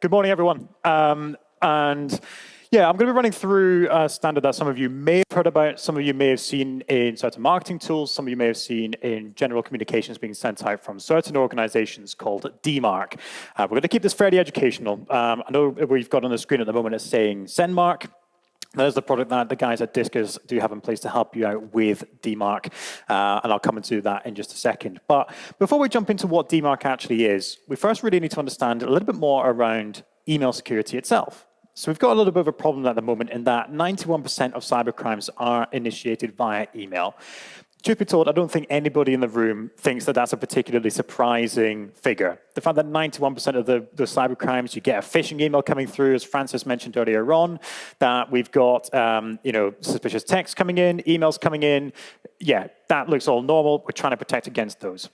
Good morning, everyone. And yeah, I'm going to be running through a standard that some of you may have heard about, some of you may have seen in certain marketing tools, some of you may have seen in general communications being sent out from certain organizations called Dmarc. We're going to keep this fairly educational. I know we've got on the screen at the moment it's saying Sendmarc. That is the product that the guys at Discus do have in place to help you out with Dmarc, and I'll come into that in just a second. But before we jump into what Dmarc actually is, we first really need to understand a little bit more around email security itself. So we've got a little bit of a problem at the moment in that 91% of cybercrimes are initiated via email. Truth be told, I don't think anybody in the room thinks that that's a particularly surprising figure. The fact that 91% of the cybercrimes, you get a phishing email coming through, as Francis mentioned earlier on, that we've got suspicious texts coming in, emails coming in. Yeah, that looks all normal. We're trying to protect against those.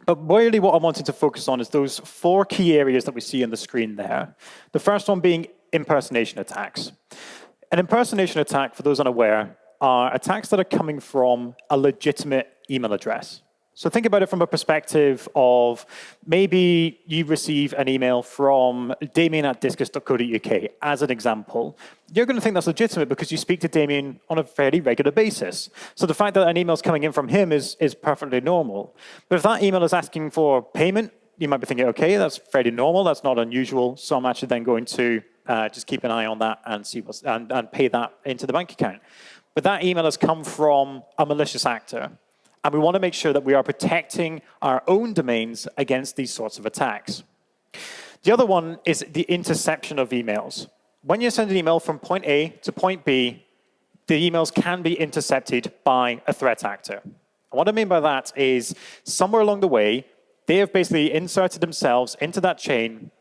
But really what I wanted to focus on is those 4 key areas that we see on the screen there. The first one being impersonation attacks. An impersonation attack, for those unaware, are attacks that are coming from a legitimate email address. So think about it from a perspective of maybe you receive an email from damien@discus.co.uk as an example. You're going to think that's legitimate because you speak to Damien on a fairly regular basis. So the fact that an email's coming in from him is perfectly normal. But if that email is asking for payment, you might be thinking, okay, that's fairly normal, that's not unusual, so I'm actually then going to just keep an eye on that and see and pay that into the bank account. But that email has come from a malicious actor. And we want to make sure that we are protecting our own domains against these sorts of attacks. The other one is the interception of emails. When you send an email from point A to point B, the emails can be intercepted by a threat actor. And what I mean by that is somewhere along the way, they have basically inserted themselves into that chain,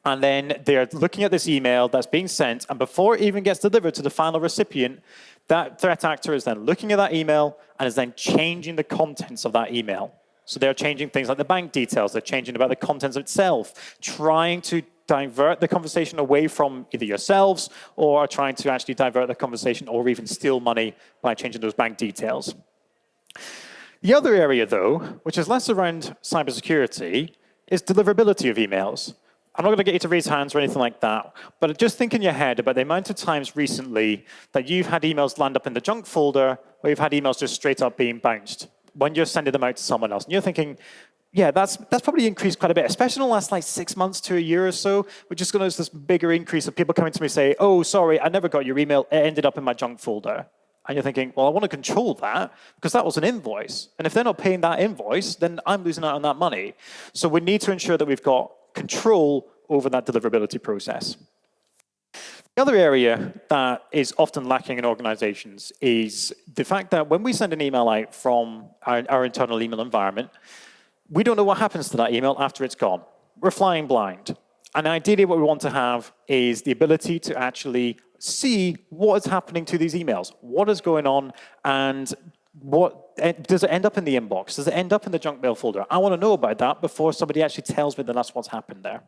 and then they're looking at this email that's being sent, and before it even gets delivered to the final recipient, that threat actor is then looking at that email and is then changing the contents of that email. So they're changing things like the bank details, they're changing about the contents itself, trying to divert the conversation away from either yourselves or trying to actually divert the conversation or even steal money by changing those bank details. The other area, though, which is less around cybersecurity, is deliverability of emails. I'm not going to get you to raise hands or anything like that, but just think in your head about the amount of times recently that you've had emails land up in the junk folder or you've had emails just straight up being bounced when you're sending them out to someone else. And you're thinking, yeah, that's probably increased quite a bit, especially in the last 6 months to a year or so. We're just going to notice this bigger increase of people coming to me say, oh, sorry, I never got your email. It ended up in my junk folder. And you're thinking, well, I want to control that because that was an invoice. And if they're not paying that invoice, then I'm losing out on that money. So we need to ensure that we've got control over that deliverability process. The other area that is often lacking in organizations is the fact that when we send an email out from our internal email environment, we don't know what happens to that email after it's gone. We're flying blind. And ideally what we want to have is the ability to actually see what is happening to these emails, what is going on, and does it end up in the inbox? Does it end up in the junk mail folder? I want to know about that before somebody actually tells me that that's what's happened there.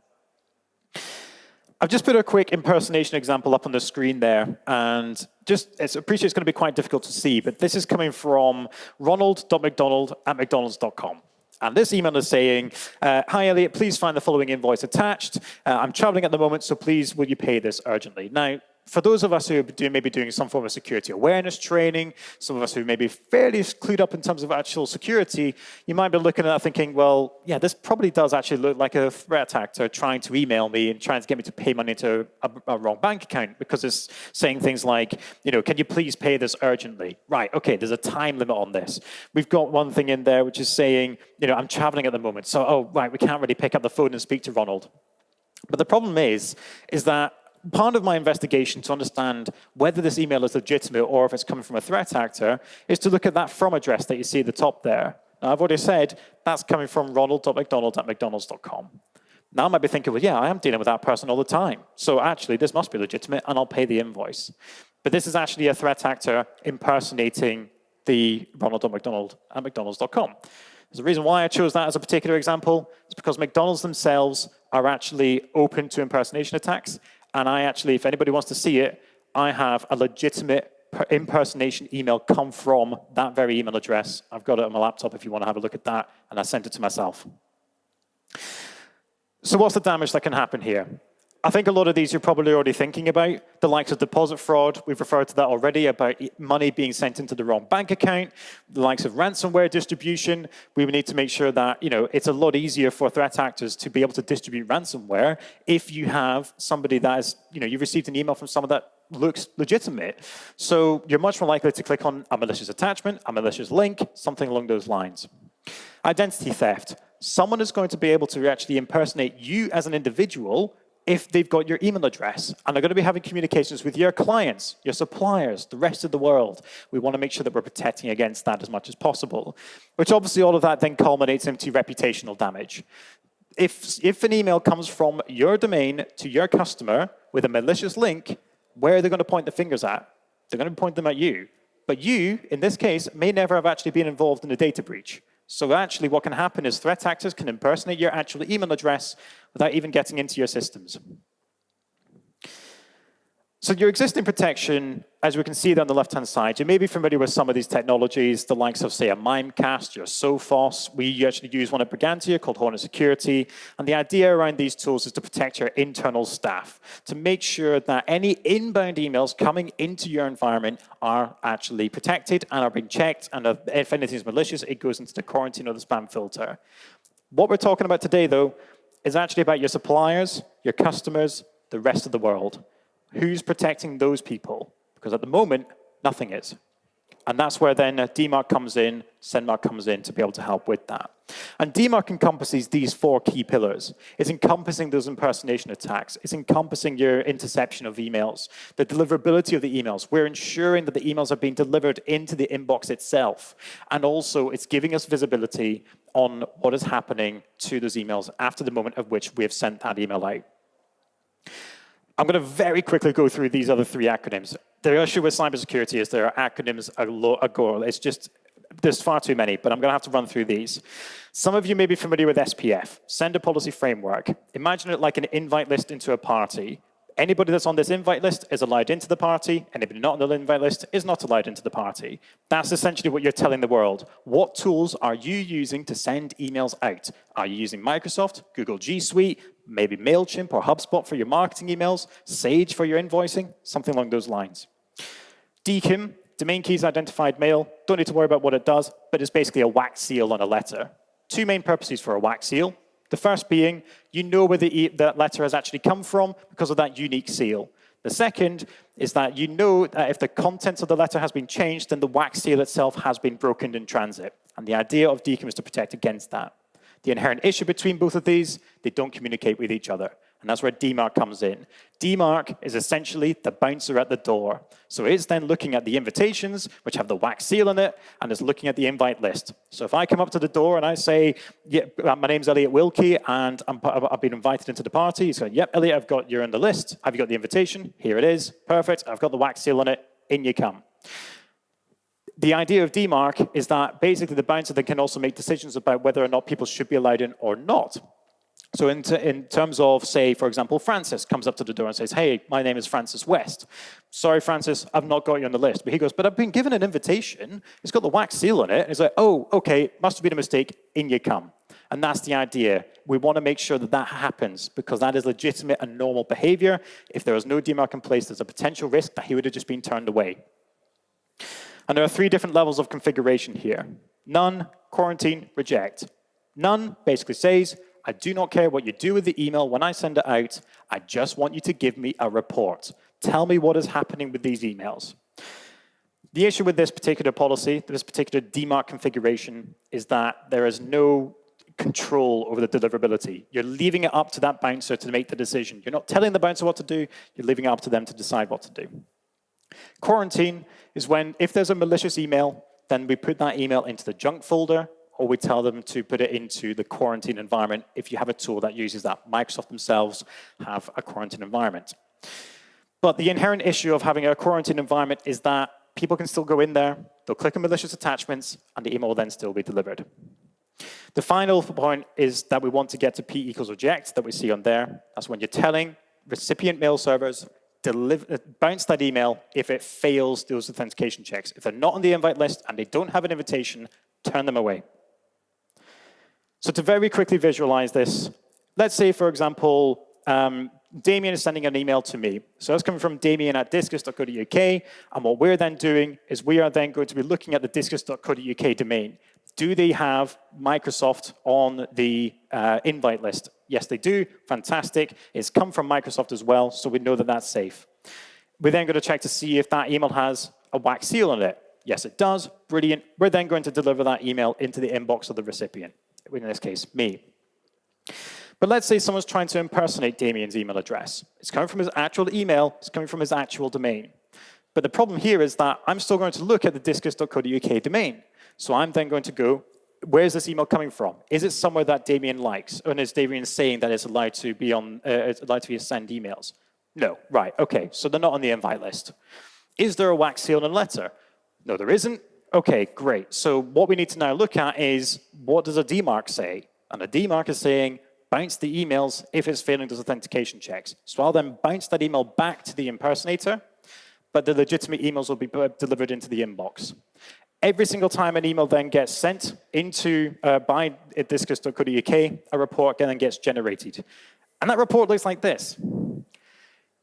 I've just put a quick impersonation example up on the screen there, and I appreciate it's going to be quite difficult to see, but this is coming from ronald.mcdonald@mcdonalds.com. And this email is saying, hi, Elliot, please find the following invoice attached. I'm traveling at the moment, so please will you pay this urgently? Now, for those of us who may be doing some form of security awareness training, some of us who may be fairly clued up in terms of actual security, you might be looking at that thinking, well, yeah, this probably does actually look like a threat actor trying to email me and trying to get me to pay money to a wrong bank account because it's saying things like, can you please pay this urgently? Right, okay, there's a time limit on this. We've got one thing in there which is saying, I'm traveling at the moment, so, oh, right, we can't really pick up the phone and speak to Ronald. But the problem is that part of my investigation to understand whether this email is legitimate or if it's coming from a threat actor is to look at that from address that you see at the top there. Now, I've already said that's coming from ronald.mcdonald@mcdonalds.com. Now I might be thinking, well, yeah, I am dealing with that person all the time. So actually, this must be legitimate, and I'll pay the invoice. But this is actually a threat actor impersonating the ronald.mcdonald@mcdonalds.com. There's a reason why I chose that as a particular example. It's because McDonald's themselves are actually open to impersonation attacks. And I actually, if anybody wants to see it, I have a legitimate impersonation email come from that very email address. I've got it on my laptop if you want to have a look at that, and I sent it to myself. So what's the damage that can happen here? I think a lot of these you're probably already thinking about. The likes of deposit fraud, we've referred to that already, about money being sent into the wrong bank account. The likes of ransomware distribution, we would need to make sure that it's a lot easier for threat actors to be able to distribute ransomware if you have somebody that is, you've received an email from someone that looks legitimate. So you're much more likely to click on a malicious attachment, a malicious link, something along those lines. Identity theft. Someone is going to be able to actually impersonate you as an individual if they've got your email address, and they're going to be having communications with your clients, your suppliers, the rest of the world. We want to make sure that we're protecting against that as much as possible, which obviously all of that then culminates into reputational damage. If an email comes from your domain to your customer with a malicious link, where are they going to point the fingers at? They're going to point them at you. But you, in this case, may never have actually been involved in a data breach. So actually what can happen is threat actors can impersonate your actual email address without even getting into your systems. So your existing protection, as we can see there on the left-hand side, you may be familiar with some of these technologies, the likes of, say, a Mimecast, your Sophos. We actually use one at Brigantia called Hornet Security. And the idea around these tools is to protect your internal staff, to make sure that any inbound emails coming into your environment are actually protected and are being checked. And if anything is malicious, it goes into the quarantine or the spam filter. What we're talking about today, though, is actually about your suppliers, your customers, the rest of the world. Who's protecting those people? Because at the moment, nothing is. And that's where then DMARC comes in, Sendmarc comes in to be able to help with that. And DMARC encompasses these 4 key pillars. It's encompassing those impersonation attacks. It's encompassing your interception of emails, the deliverability of the emails. We're ensuring that the emails are being delivered into the inbox itself. And also, it's giving us visibility on what is happening to those emails after the moment of which we have sent that email out. I'm going to very quickly go through these other 3 acronyms. The issue with cybersecurity is there are acronyms a It's just, there's far too many, but I'm going to have to run through these. Some of you may be familiar with SPF, Sender Policy Framework. Imagine it like an invite list into a party. Anybody that's on this invite list is allowed into the party. Anybody not on the invite list is not allowed into the party. That's essentially what you're telling the world. What tools are you using to send emails out? Are you using Microsoft, Google G Suite, maybe MailChimp or HubSpot for your marketing emails, Sage for your invoicing, something along those lines. DKIM, domain keys identified mail. Don't need to worry about what it does, but it's basically a wax seal on a letter. 2 main purposes for a wax seal. The first being, you know where that letter has actually come from because of that unique seal. The second is that you know that if the contents of the letter has been changed, then the wax seal itself has been broken in transit. And the idea of DKIM is to protect against that. The inherent issue between both of these, they don't communicate with each other. And that's where DMARC comes in. DMARC is essentially the bouncer at the door. So it's then looking at the invitations, which have the wax seal in it, and it's looking at the invite list. So if I come up to the door and I say, yeah, my name's Elliot Wilkie, and I've been invited into the party, he's going, yep, Elliot, you're on the list. Have you got the invitation? Here it is. Perfect. I've got the wax seal on it. In you come. The idea of DMARC is that basically the bouncer then can also make decisions about whether or not people should be allowed in or not. So in terms of, say, for example, Francis comes up to the door and says, hey, my name is Francis West. Sorry, Francis, I've not got you on the list. But he goes, but I've been given an invitation. It's got the wax seal on it. And he's like, oh, okay, must have been a mistake. In you come. And that's the idea. We want to make sure that that happens because that is legitimate and normal behavior. If there was no DMARC in place, there's a potential risk that he would have just been turned away. And there are 3 different levels of configuration here. None, quarantine, reject. None basically says, I do not care what you do with the email when I send it out. I just want you to give me a report. Tell me what is happening with these emails. The issue with this particular policy, this particular DMARC configuration, is that there is no control over the deliverability. You're leaving it up to that bouncer to make the decision. You're not telling the bouncer what to do. You're leaving it up to them to decide what to do. Quarantine is when, if there's a malicious email, then we put that email into the junk folder, or we tell them to put it into the quarantine environment if you have a tool that uses that. Microsoft themselves have a quarantine environment. But the inherent issue of having a quarantine environment is that people can still go in there, they'll click on malicious attachments, and the email will then still be delivered. The final point is that we want to get to P equals reject that we see on there. That's when you're telling recipient mail servers, bounce that email if it fails those authentication checks. If they're not on the invite list and they don't have an invitation, turn them away. So to very quickly visualize this, let's say, for example, Damien is sending an email to me. So that's coming from damien@discus.co.uk. And what we're then doing is we are then going to be looking at the discus.co.uk domain. Do they have Microsoft on the invite list? Yes, they do. Fantastic. It's come from Microsoft as well, so we know that that's safe. We're then going to check to see if that email has a wax seal on it. Yes, it does. Brilliant. We're then going to deliver that email into the inbox of the recipient, in this case, me. But let's say someone's trying to impersonate Damien's email address. It's coming from his actual email. It's coming from his actual domain. But the problem here is that I'm still going to look at the discus.co.uk domain. So I'm then going to go, where's this email coming from? Is it somewhere that Damien likes? Or is Damien saying that it's allowed to be send emails? No. Right. OK. So they're not on the invite list. Is there a wax seal and a letter? No, there isn't. OK, great. So what we need to now look at is, what does a DMARC say? And a DMARC is saying, bounce the emails if it's failing those authentication checks. So I'll then bounce that email back to the impersonator, but the legitimate emails will be delivered into the inbox. Every single time an email then gets sent into by discus.co.uk, a report then gets generated. And that report looks like this.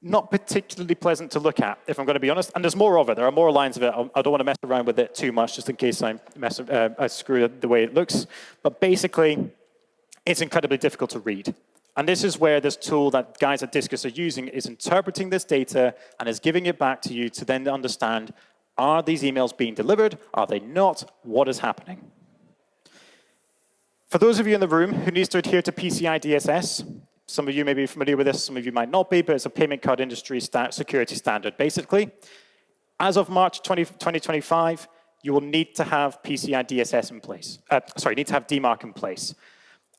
Not particularly pleasant to look at, if I'm going to be honest. And there's more of it. There are more lines of it. I don't want to mess around with it too much, just in case I screw it the way it looks. But basically, it's incredibly difficult to read. And this is where this tool that guys at Discus are using is interpreting this data and is giving it back to you to then understand, are these emails being delivered? Are they not? What is happening? For those of you in the room who needs to adhere to PCI DSS, some of you may be familiar with this, some of you might not be, but it's a payment card industry security standard, basically. As of March 2025, you will need to have PCI DSS in place. Need to have DMARC in place.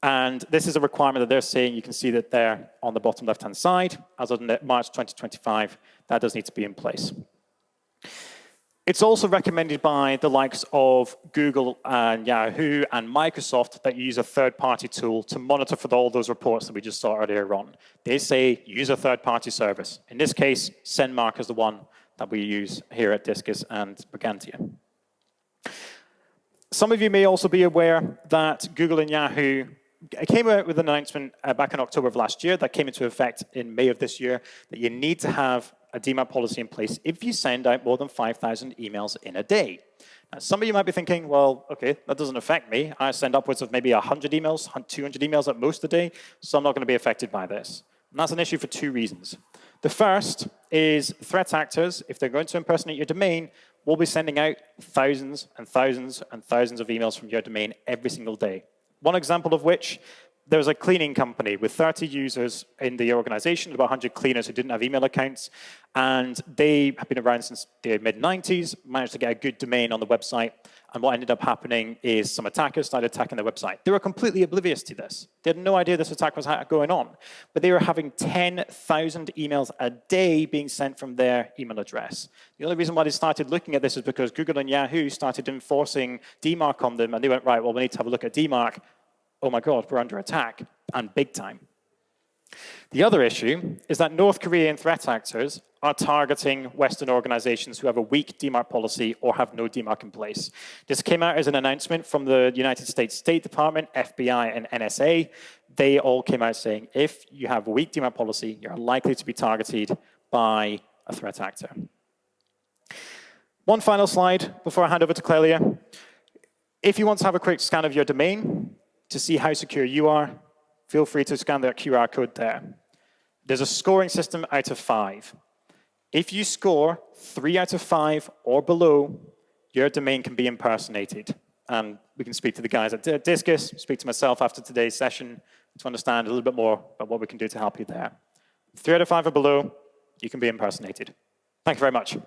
And this is a requirement that they're saying. You can see that there on the bottom left-hand side. As of March 2025, that does need to be in place. It's also recommended by the likes of Google and Yahoo and Microsoft that you use a third-party tool to monitor for all those reports that we just saw earlier on. They say use a third-party service. In this case, Sendmarc is the one that we use here at Discus and Brigantia. Some of you may also be aware that Google and Yahoo came out with an announcement back in October of last year that came into effect in May of this year that you need to have a DMARC policy in place if you send out more than 5,000 emails in a day. Now, some of you might be thinking, well, OK, that doesn't affect me. I send upwards of maybe 100 emails, 200 emails at most a day, so I'm not going to be affected by this. And that's an issue for two reasons. The first is threat actors, if they're going to impersonate your domain, will be sending out thousands and thousands and thousands of emails from your domain every single day. One example of which, there was a cleaning company with 30 users in the organization, about 100 cleaners who didn't have email accounts, and they have been around since the mid-90s, managed to get a good domain on the website, and what ended up happening is some attackers started attacking their website. They were completely oblivious to this. They had no idea this attack was going on, but they were having 10,000 emails a day being sent from their email address. The only reason why they started looking at this is because Google and Yahoo started enforcing DMARC on them, and they went, right, well, we need to have a look at DMARC. Oh my God, we're under attack, and big time. The other issue is that North Korean threat actors are targeting Western organizations who have a weak DMARC policy or have no DMARC in place. This came out as an announcement from the United States State Department, FBI, and NSA. They all came out saying, if you have a weak DMARC policy, you're likely to be targeted by a threat actor. One final slide before I hand over to Clelia. If you want to have a quick scan of your domain to see how secure you are, feel free to scan that QR code there. There's a scoring system out of 5. If you score 3 out of 5 or below, your domain can be impersonated. And we can speak to the guys at Discus, speak to myself after today's session to understand a little bit more about what we can do to help you there. 3 out of 5 or below, you can be impersonated. Thank you very much.